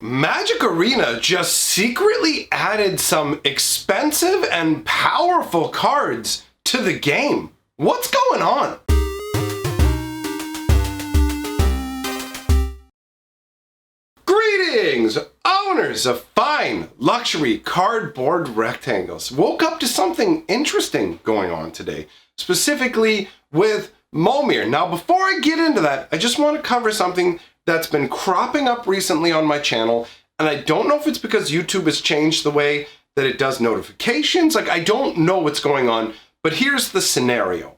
Magic Arena just secretly added some expensive and powerful cards to the game. What's going on? Greetings, owners of fine luxury cardboard rectangles. Woke up to something interesting going on today, specifically with Momir. Now, before I get into that, I just want to cover something that's been cropping up recently on my channel, and I don't know if it's because YouTube has changed the way that it does notifications. I don't know what's going on, but here's the scenario.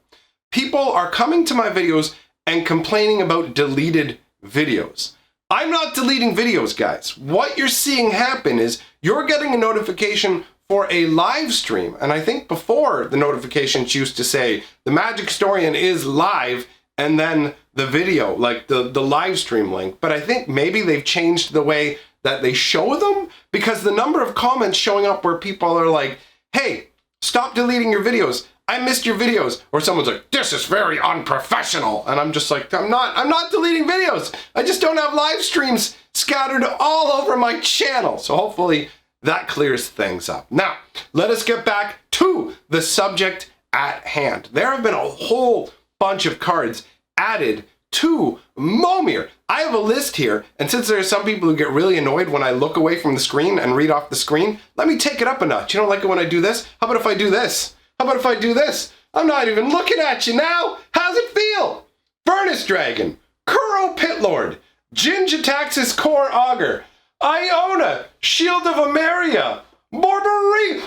People are coming to my videos and complaining about deleted videos. I'm not deleting videos, guys. What you're seeing happen is you're getting a notification for a live stream, and I think before the notifications used to say the Magic Historian is live, and then the video, like the live stream link. But I think maybe they've changed the way that they show them, because the number of comments showing up where people are like, hey, stop deleting your videos. I missed your videos. Or someone's like, this is very unprofessional. And I'm just like, I'm not deleting videos. I just don't have live streams scattered all over my channel. So hopefully that clears things up. Now, let us get back to the subject at hand. There have been a whole bunch of cards added to Momir. I have a list here, and since there are some people who get really annoyed when I look away from the screen and read off the screen, let me take it up a notch. You don't like it when I do this? How about if I do this? How about if I do this? I'm not even looking at you now. How's it feel? Furnace Dragon, Kuro Pitlord, Jin-Jitaxis Core Augur, Iona, Shield of Ameria, Barbarigamos!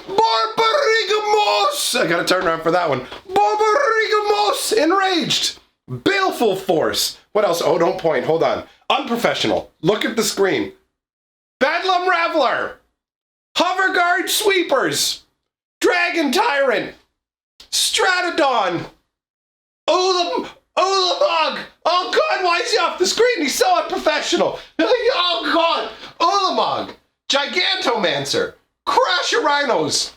I gotta turn around for that one. Barbarigamos! Enraged! Baleful Force. What else? Oh, don't point. Hold on. Unprofessional. Look at the screen. Bedlam Reveler. Hoverguard Sweepers. Dragon Tyrant. Stratodon. Ulamog. Oh God, why is he off the screen? He's so unprofessional. Oh God. Ulamog. Gigantomancer. Crusher Rhinos.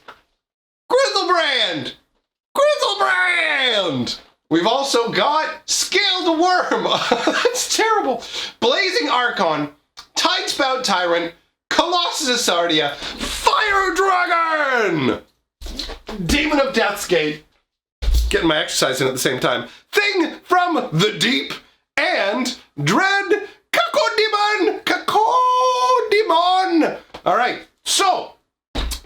Grizzlebrand. Grizzlebrand. We've also got Scaled Worm. That's terrible. Blazing Archon, Tidespout Tyrant, Colossus of Sardia, Fire Dragon, Demon of Deathscape, getting my exercise in at the same time, Thing from the Deep, and Dread Cacodemon. Cacodemon. All right, so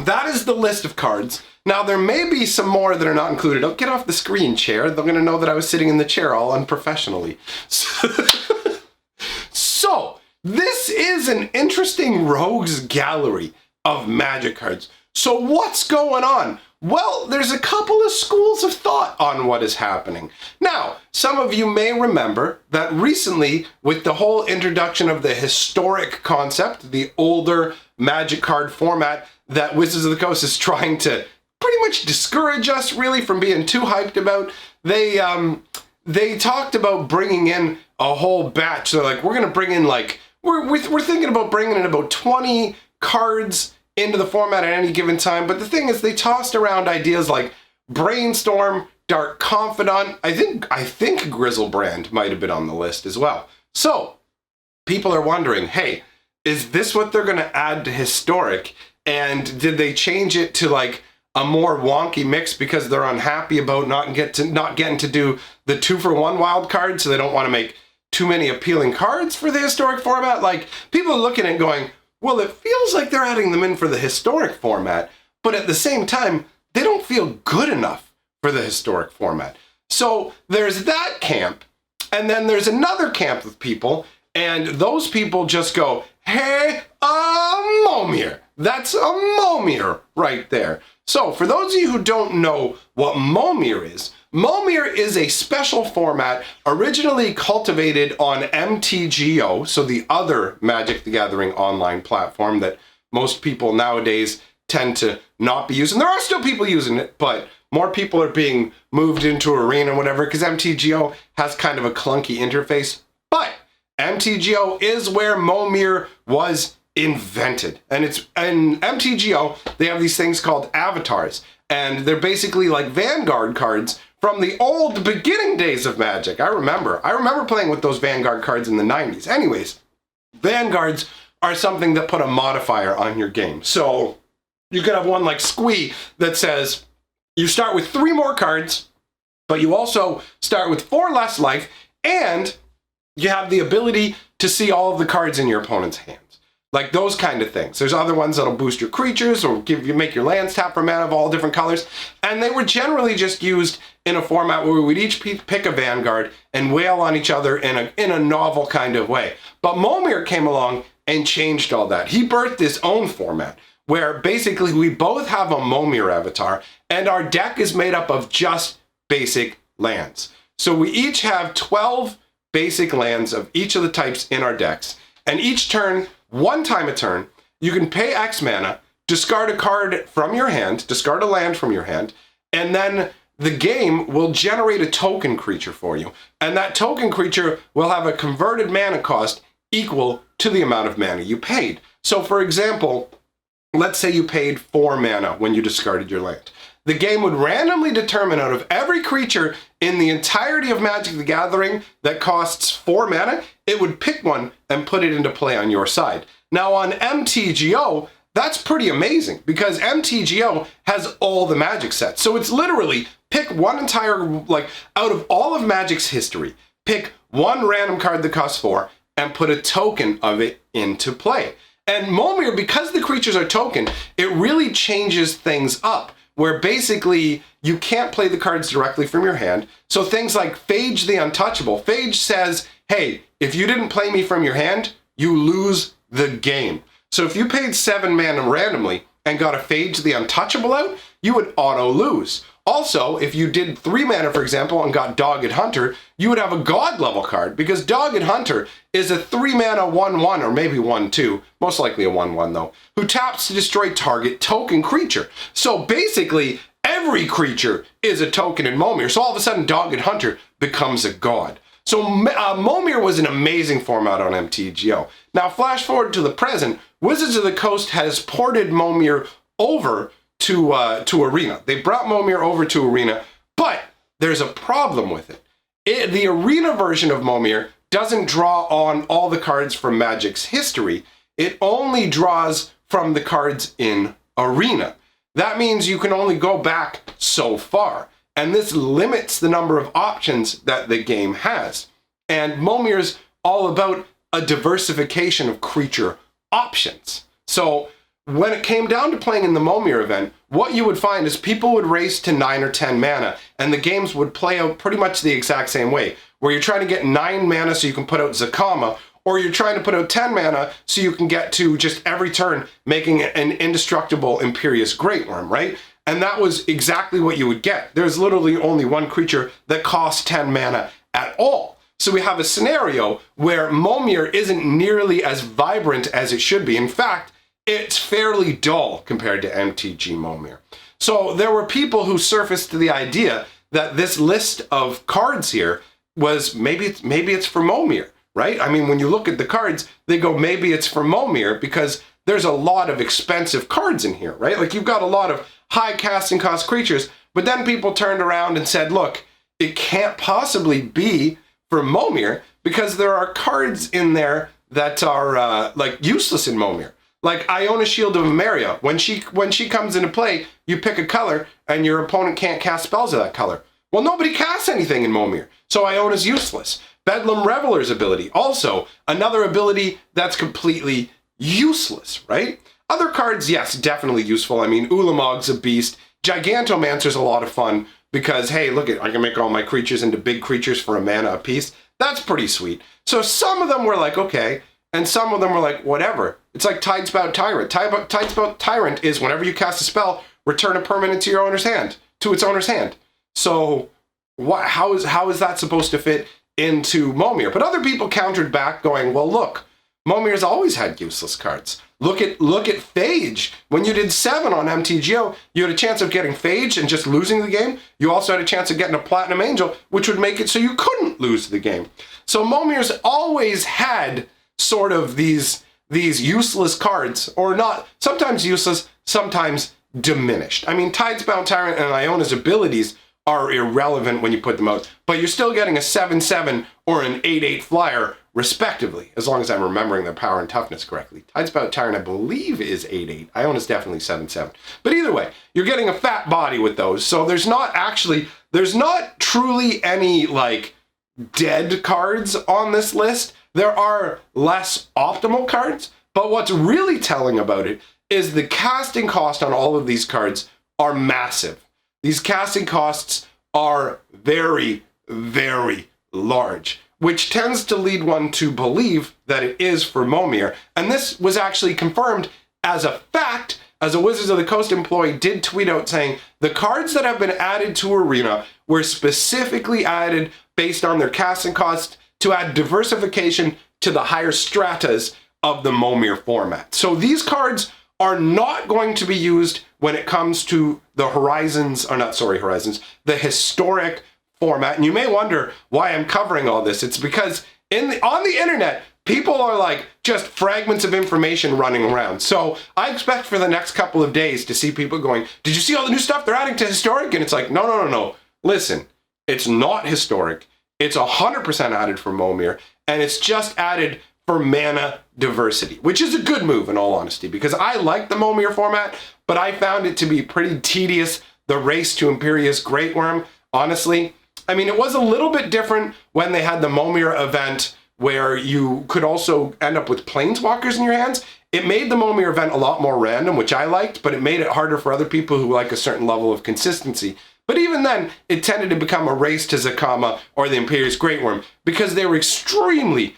that is the list of cards. Now, there may be some more that are not included. Don't get off the screen, chair. They're going to know that I was sitting in the chair all unprofessionally. So, this is an interesting rogues gallery of Magic cards. So, what's going on? Well, there's a couple of schools of thought on what is happening. Now, some of you may remember that recently, with the whole introduction of the historic concept, the older Magic card format that Wizards of the Coast is trying to pretty much discourage us really from being too hyped about, they talked about bringing in a whole batch. So like, we're gonna bring in like, we're thinking about bringing in about 20 cards into the format at any given time. But the thing is, they tossed around ideas like Brainstorm, Dark Confidant. I think Grizzlebrand might have been on the list as well. So people are wondering, hey, is this what they're gonna add to historic? And did they change it to like a more wonky mix because they're unhappy about not getting to do the 2-for-1 wild card, so they don't want to make too many appealing cards for the historic format? Like, people are looking at it going, well, it feels like they're adding them in for the historic format, but at the same time, they don't feel good enough for the historic format. So there's that camp, and then there's another camp of people, and those people just go, hey, Momir. That's a Momir right there. So for those of you who don't know what Momir is a special format originally cultivated on MTGO, so the other Magic the Gathering online platform that most people nowadays tend to not be using. There are still people using it, but more people are being moved into Arena and whatever, because MTGO has kind of a clunky interface. But MTGO is where Momir was invented. And it's in MTGO, they have these things called avatars, and they're basically like Vanguard cards from the old beginning days of Magic. I remember playing with those Vanguard cards in the 90s. Anyways, Vanguards are something that put a modifier on your game. So you could have one like Squee that says you start with 3 more cards, but you also start with 4 less life, and you have the ability to see all of the cards in your opponent's hands. Like those kind of things. There's other ones that'll boost your creatures or make your lands tap for mana of all different colors. And they were generally just used in a format where we would each pick a Vanguard and wail on each other in a novel kind of way. But Momir came along and changed all that. He birthed his own format where basically we both have a Momir avatar and our deck is made up of just basic lands. So we each have 12 basic lands of each of the types in our decks. And each turn, 1 time a turn, you can pay X mana, discard a card from your hand, discard a land from your hand, and then the game will generate a token creature for you. And that token creature will have a converted mana cost equal to the amount of mana you paid. So for example, let's say you paid 4 mana when you discarded your land. The game would randomly determine out of every creature in the entirety of Magic the Gathering that costs 4 mana, it would pick one and put it into play on your side. Now on MTGO, that's pretty amazing because MTGO has all the Magic sets. So it's literally pick one entire, like out of all of Magic's history, pick one random card that costs 4 and put a token of it into play. And Momir, because the creatures are token, it really changes things up, where basically you can't play the cards directly from your hand. So things like Phage the Untouchable. Phage says, hey, if you didn't play me from your hand, you lose the game. So if you paid 7 mana randomly and got a Phage the Untouchable out, you would auto lose. Also, if you did 3 mana, for example, and got Dogged Hunter, you would have a God level card because Dogged Hunter is a 3 mana 1/1 or maybe 1/2, most likely a 1/1 though, who taps to destroy target token creature. So basically, every creature is a token in Momir. So all of a sudden, Dogged Hunter becomes a god. So Momir was an amazing format on MTGO. Now, flash forward to the present, Wizards of the Coast has ported Momir over to Arena. They brought Momir over to Arena, but there's a problem with it. The Arena version of Momir doesn't draw on all the cards from Magic's history. It only draws from the cards in Arena. That means you can only go back so far, and this limits the number of options that the game has. And Momir's all about a diversification of creature options. So when it came down to playing in the Momir event, what you would find is people would race to 9 or 10 mana, and the games would play out pretty much the exact same way, where you're trying to get 9 mana so you can put out Zakama, or you're trying to put out 10 mana so you can get to just every turn making an indestructible Imperious Great Worm, right? And that was exactly what you would get. There's literally only one creature that costs 10 mana at all. So we have a scenario where Momir isn't nearly as vibrant as it should be. In fact, it's fairly dull compared to MTG Momir. So there were people who surfaced to the idea that this list of cards here was maybe it's for Momir, right? I mean, when you look at the cards, they go, maybe it's for Momir because there's a lot of expensive cards in here, right? Like you've got a lot of high casting cost creatures, but then people turned around and said, look, it can't possibly be for Momir because there are cards in there that are like useless in Momir. Like Iona Shield of Emeria, when she comes into play, you pick a color and your opponent can't cast spells of that color. Well, nobody casts anything in Momir, so Iona's useless. Bedlam Reveler's ability, also another ability that's completely useless, right? Other cards, yes, definitely useful. I mean, Ulamog's a beast. Gigantomancer's a lot of fun because, hey, look, I can make all my creatures into big creatures for a mana apiece. That's pretty sweet. So some of them were like, okay, and some of them were like, whatever. It's like Tidespout Tyrant. Tidespout Tyrant is whenever you cast a spell, return a permanent to its owner's hand. So how is that supposed to fit into Momir? But other people countered back going, well, look, Momir's always had useless cards. Look at Phage. When you did 7 on MTGO, you had a chance of getting Phage and just losing the game. You also had a chance of getting a Platinum Angel, which would make it so you couldn't lose the game. So Momir's always had sort of these useless cards, or not, sometimes useless, sometimes diminished. I mean, Tidesbound Tyrant and Iona's abilities are irrelevant when you put them out, but you're still getting a 7/7 or an 8/8 flyer respectively, as long as I'm remembering their power and toughness correctly. Tidespout Tyrant, I believe, is 8-8. Iona is definitely 7-7. But either way, you're getting a fat body with those, so there's not truly any, like, dead cards on this list. There are less optimal cards, but what's really telling about it is the casting cost on all of these cards are massive. These casting costs are very, very large, which tends to lead one to believe that it is for Momir. And this was actually confirmed as a fact, as a Wizards of the Coast employee did tweet out saying the cards that have been added to Arena were specifically added based on their casting cost to add diversification to the higher stratas of the Momir format. So these cards are not going to be used when it comes to the the historic format. And you may wonder why I'm covering all this. It's because on the internet, people are like just fragments of information running around. So I expect for the next couple of days to see people going, did you see all the new stuff they're adding to historic? And it's like, no. Listen, it's not historic. It's 100% added for Momir, and it's just added for mana diversity, which is a good move in all honesty, because I like the Momir format, but I found it to be pretty tedious, the race to Imperious Great Worm, honestly. I mean, it was a little bit different when they had the Momir event where you could also end up with Planeswalkers in your hands. It made the Momir event a lot more random, which I liked, but it made it harder for other people who like a certain level of consistency. But even then, it tended to become a race to Zakama or the Imperious Great Worm because they were extremely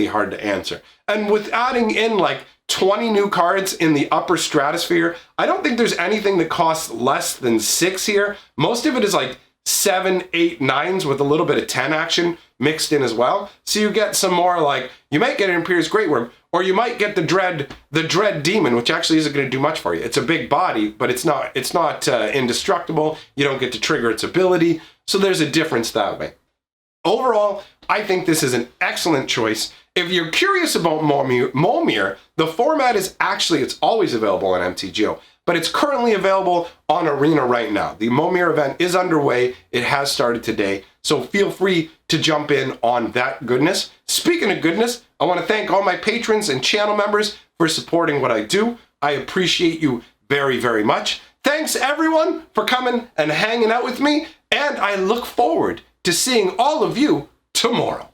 hard to answer. And with adding in like 20 new cards in the upper stratosphere, I don't think there's anything that costs less than 6 here. Most of it is like 7, 8, 9s with a little bit of 10 action mixed in as well. So you get some more, like, you might get an Imperious Great Worm, or you might get the Dread Demon, which actually isn't going to do much for you. It's a big body, but it's not indestructible. You don't get to trigger its ability. So there's a difference that way. Overall, I think this is an excellent choice. If you're curious about Momir, the format is actually, it's always available on MTGO, but it's currently available on Arena right now. The Momir event is underway. It has started today, so feel free to jump in on that goodness. Speaking of goodness, I want to thank all my patrons and channel members for supporting what I do. I appreciate you very, very much. Thanks everyone for coming and hanging out with me, and I look forward to seeing all of you tomorrow.